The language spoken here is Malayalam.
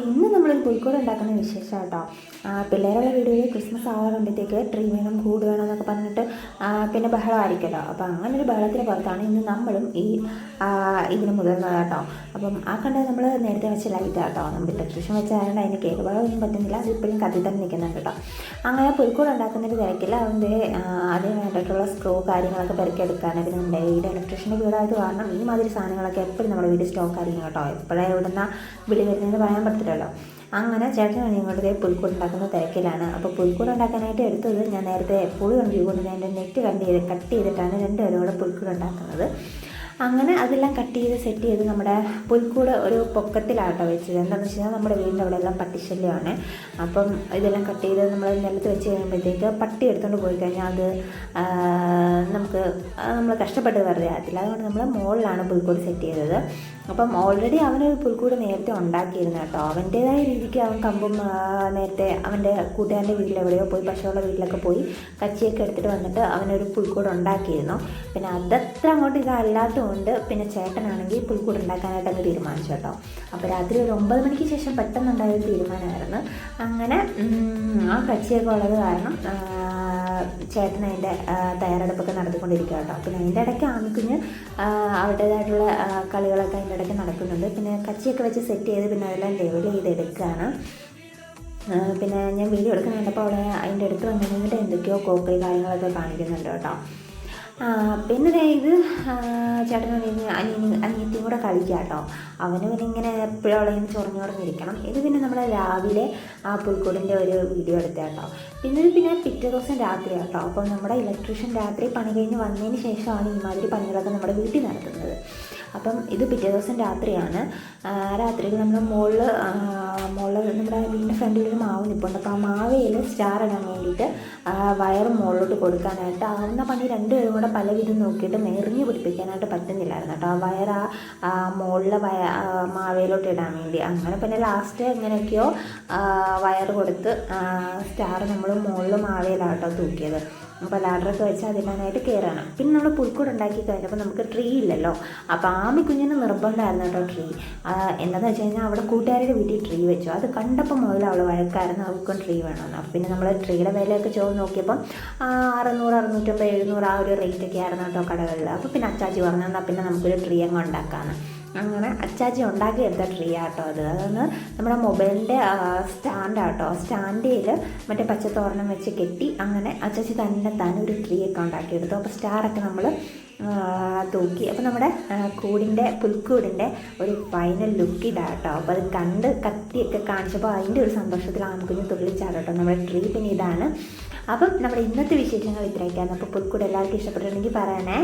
ഇന്ന് നമ്മളൊരു പുൽക്കൂട് ഉണ്ടാക്കുന്ന വിശേഷം കേട്ടോ. പിള്ളേരുള്ള വീഡിയോയിൽ ക്രിസ്മസ് ആകാറുമ്പോഴത്തേക്ക് ട്രീ വേണം, കൂട് വേണം എന്നൊക്കെ പറഞ്ഞിട്ട് പിന്നെ ബഹളമായിരിക്കുമല്ലോ. അപ്പോൾ അങ്ങനെ ഒരു ബഹളത്തിന് പുറത്താണ് ഇന്ന് നമ്മളും ഇതിന് മുതിർന്നത് കേട്ടോ. അപ്പം ആ കണ്ടത് നമ്മൾ നേരത്തെ വെച്ച ലൈറ്റ് കേട്ടോ. നമ്മൾ ഇലക്ട്രീഷ്യൻ വെച്ചായതുകൊണ്ട് അതിന് കേക്ക് ബഹളമൊന്നും പറ്റുന്നില്ല, അത് ഇപ്പോഴും കത്തി തന്നെ നിൽക്കുന്നുണ്ട് കേട്ടോ. അങ്ങനെ പുൽക്കൂട് ഉണ്ടാക്കുന്നൊരു തിരക്കില്ല. അതിൻ്റെ അതിന് വേണ്ടിയിട്ടുള്ള സ്ക്രൂ കാര്യങ്ങളൊക്കെ പെറുക്കിയെടുക്കാനൊക്കെ പിന്നെ നമ്മുടെ വീട് ഇലക്ട്രീഷ്യൻ്റെ വീടായത് കാരണം ഈ മാതിരി സാധനങ്ങളൊക്കെ എപ്പോഴും നമ്മുടെ വീട് സ്റ്റോക്ക് ആയിരിക്കും കേട്ടോ. എപ്പോഴാണ് ഇവിടുന്ന് വിളി വരുന്നതെന്ന് പറയാൻ പറ്റില്ലല്ലോ. അങ്ങനെ ചേട്ടൻ ഇങ്ങോട്ടേ പുൽക്കൂട് ഉണ്ടാക്കുന്ന തിരക്കിലാണ്. അപ്പോൾ പുൽക്കൂട് ഉണ്ടാക്കാനായിട്ട് എടുത്തത് ഞാൻ നേരത്തെ പുളി കൊണ്ട് എൻ്റെ നെറ്റ് കട്ട് ചെയ്തിട്ടാണ് രണ്ടുപേരും കൂടെ പുൽക്കൂട് ഉണ്ടാക്കുന്നത്. അങ്ങനെ അതെല്ലാം കട്ട് ചെയ്ത് സെറ്റ് ചെയ്ത് നമ്മുടെ പുൽക്കൂട് ഒരു പൊക്കത്തിലാട്ടോ വെച്ചത്. എന്താണെന്ന് വെച്ച് കഴിഞ്ഞാൽ നമ്മുടെ വീടിൻ്റെ അവിടെ എല്ലാം പട്ടിശല്യമാണ്. അപ്പം ഇതെല്ലാം കട്ട് ചെയ്ത് നമ്മൾ നിലത്ത് വെച്ച് കഴിയുമ്പോഴത്തേക്ക് പട്ടി എടുത്തുകൊണ്ട് പോയി കഴിഞ്ഞാൽ അത് നമ്മൾ കഷ്ടപ്പെട്ട് വെറുതെ ആകത്തില്ല. അതുകൊണ്ട് നമ്മൾ മുകളിലാണ് പുൽക്കൂട് സെറ്റ് ചെയ്തത്. അപ്പം ഓൾറെഡി അവനൊരു പുൽക്കൂട് നേരത്തെ ഉണ്ടാക്കിയിരുന്നു കേട്ടോ. അവൻ്റേതായ രീതിക്ക് അവൻ കമ്പും നേരത്തെ അവൻ്റെ കൂട്ടുകാരൻ്റെ വീട്ടിലെവിടെയോ പോയി പശുവുള്ള വീട്ടിലൊക്കെ പോയി കച്ചിയൊക്കെ എടുത്തിട്ട് വന്നിട്ട് അവനൊരു പുൽക്കൂട് ഉണ്ടാക്കിയിരുന്നു. പിന്നെ അതത്ര അങ്ങോട്ട് ഇതല്ലാത്തതുകൊണ്ട് പിന്നെ ചേട്ടനാണെങ്കിൽ പുൽക്കൂട് ഉണ്ടാക്കാനായിട്ട് അങ്ങ് തീരുമാനിച്ചു കേട്ടോ. അപ്പോൾ രാത്രി ഒരു 9 മണിക്ക് ശേഷം പെട്ടെന്നുണ്ടായൊരു തീരുമാനമായിരുന്നു. അങ്ങനെ ആ കച്ചിയൊക്കെ ഉള്ളത് കാരണം ചേട്ടൻ അതിൻ്റെ തയ്യാറെടുപ്പൊക്കെ നടത്തിക്കൊണ്ടിരിക്കുക കേട്ടോ. പിന്നെ അതിൻ്റെ ഇടയ്ക്ക് ആമിക്കുഞ്ഞ് അവരുടേതായിട്ടുള്ള കളികളൊക്കെ അതിൻ്റെ ഇടയ്ക്ക് നടക്കുന്നുണ്ട്. പിന്നെ കച്ചിയൊക്കെ വെച്ച് സെറ്റ് ചെയ്ത് പിന്നെ അതെല്ലാം ലെവൽ ചെയ്തെടുക്കുകയാണ്. പിന്നെ ഞാൻ വീഡിയോ എടുക്കുന്നുണ്ടപ്പോൾ അവിടെ അതിൻ്റെ അടുത്ത് വന്നിട്ട് എന്തൊക്കെയോ കോക്കറി കാര്യങ്ങളൊക്കെ കാണിക്കുന്നുണ്ട് കേട്ടോ. പിന്നെ ഇത് ചേട്ടൻ അനിയത്തിയും കൂടെ കളിക്കുക കേട്ടോ. അവന് പിന്നെ ഇങ്ങനെ എപ്പോഴും അവളെ ഇങ്ങനെ ചൊറിഞ്ഞിരിക്കണം. ഇത് പിന്നെ നമ്മൾ രാവിലെ ആ പുൽക്കൂടിൻ്റെ ഒരു വീഡിയോ എടുത്ത കേട്ടോ. പിന്നെ പിറ്റേ ദിവസം രാത്രി കേട്ടോ. അപ്പം നമ്മുടെ ഇലക്ട്രീഷ്യൻ രാത്രി പണി കഴിഞ്ഞ് വന്നതിന് ശേഷമാണ് ഈ മാതിരി പണികളൊക്കെ നമ്മുടെ വീട്ടിൽ നടത്തുന്നത്. അപ്പം ഇത് പിറ്റേ ദിവസം രാത്രിയാണ്. രാത്രിയിൽ നമ്മൾ മുകളിൽ നമ്മുടെ വീടിൻ്റെ ഫ്രണ്ടിലൊരു മാവ് നിൽപ്പുണ്ട്. അപ്പോൾ ആ മാവയിൽ സ്റ്റാർ ഇടാൻ വേണ്ടിയിട്ട് വയറ് മുകളിലോട്ട് കൊടുക്കാനായിട്ട് ആവുന്ന പണി രണ്ടുപേരും കൂടെ പല വിധം നോക്കിയിട്ട് എറിഞ്ഞ് പിടിപ്പിക്കാനായിട്ട് പറ്റുന്നില്ലായിരുന്നു കേട്ടോ. ആ വയർ മുകളിലെ മാവയിലോട്ട് ഇടാൻ വേണ്ടി. അങ്ങനെ പിന്നെ ലാസ്റ്റ് എങ്ങനെയൊക്കെയോ വയർ കൊടുത്ത് സ്റ്റാർ നമ്മൾ മുകളിൽ മാവയിലാണ് കേട്ടോ തൂക്കിയത്. അപ്പോൾ ലാഡറൊക്കെ വെച്ച് അതിനായിട്ട് കയറാണ്. പിന്നെ നമ്മൾ പുൽക്കൂട് ഉണ്ടാക്കി കഴിഞ്ഞപ്പോൾ നമുക്ക് ട്രീ ഇല്ലല്ലോ. അപ്പോൾ ആമിക്കുഞ്ഞിന് നിർബന്ധമായിരുന്നു കേട്ടോ ട്രീ. എന്താണെന്ന് വെച്ച് കഴിഞ്ഞാൽ അവിടെ കൂട്ടുകാരുടെ വീട്ടിൽ ട്രീ വെച്ചു. അത് കണ്ടപ്പോൾ മുതൽ അവൾ വഴക്കായിരുന്നു, അവൾക്കും ട്രീ വേണമെന്ന്. അപ്പോൾ പിന്നെ നമ്മൾ ട്രീയുടെ വിലയൊക്കെ നോക്കിയപ്പം 600, 650, 700 ആ ഒരു റേറ്റൊക്കെ ആയിരുന്നു കേട്ടോ കടകളിൽ. അപ്പോൾ പിന്നെ അച്ചാച്ചി പറഞ്ഞു എന്നാൽ പിന്നെ നമുക്കൊരു ട്രീ അങ്ങ് ഉണ്ടാക്കാമെന്ന്. അങ്ങനെ അച്ചാച്ചി ഉണ്ടാക്കിയെടുത്ത ട്രീ ആട്ടോ അത്. അതൊന്ന് നമ്മുടെ മൊബൈലിൻ്റെ സ്റ്റാൻഡാട്ടോ. സ്റ്റാൻഡിൽ മറ്റേ പച്ചത്തോരണം വെച്ച് കെട്ടി അങ്ങനെ അച്ചാച്ചി തന്നെ ഒരു ട്രീ ഒക്കെ ഉണ്ടാക്കിയെടുത്തു. അപ്പോൾ സ്റ്റാറൊക്കെ നമ്മൾ തൂക്കി. അപ്പോൾ നമ്മുടെ പുൽക്കൂടിൻ്റെ ഒരു ഫൈനൽ ലുക്ക് ഇതാട്ടോ. അപ്പോൾ അത് കണ്ട് കത്തിയൊക്കെ കാണിച്ചപ്പോൾ അതിൻ്റെ ഒരു സന്തോഷത്തിൽ ആമിക്കുഞ്ഞ് തുള്ളിച്ചാടട്ടോ നമ്മുടെ ട്രീ. പിന്നെ ഇതാണ്. അപ്പം നമ്മുടെ ഇന്നത്തെ വിശേഷങ്ങൾ ഇത്രയൊക്കെയാണ്. അപ്പോൾ പുൽക്കൂട് എല്ലാവർക്കും ഇഷ്ടപ്പെട്ടിട്ടുണ്ടെങ്കിൽ പറയണേ.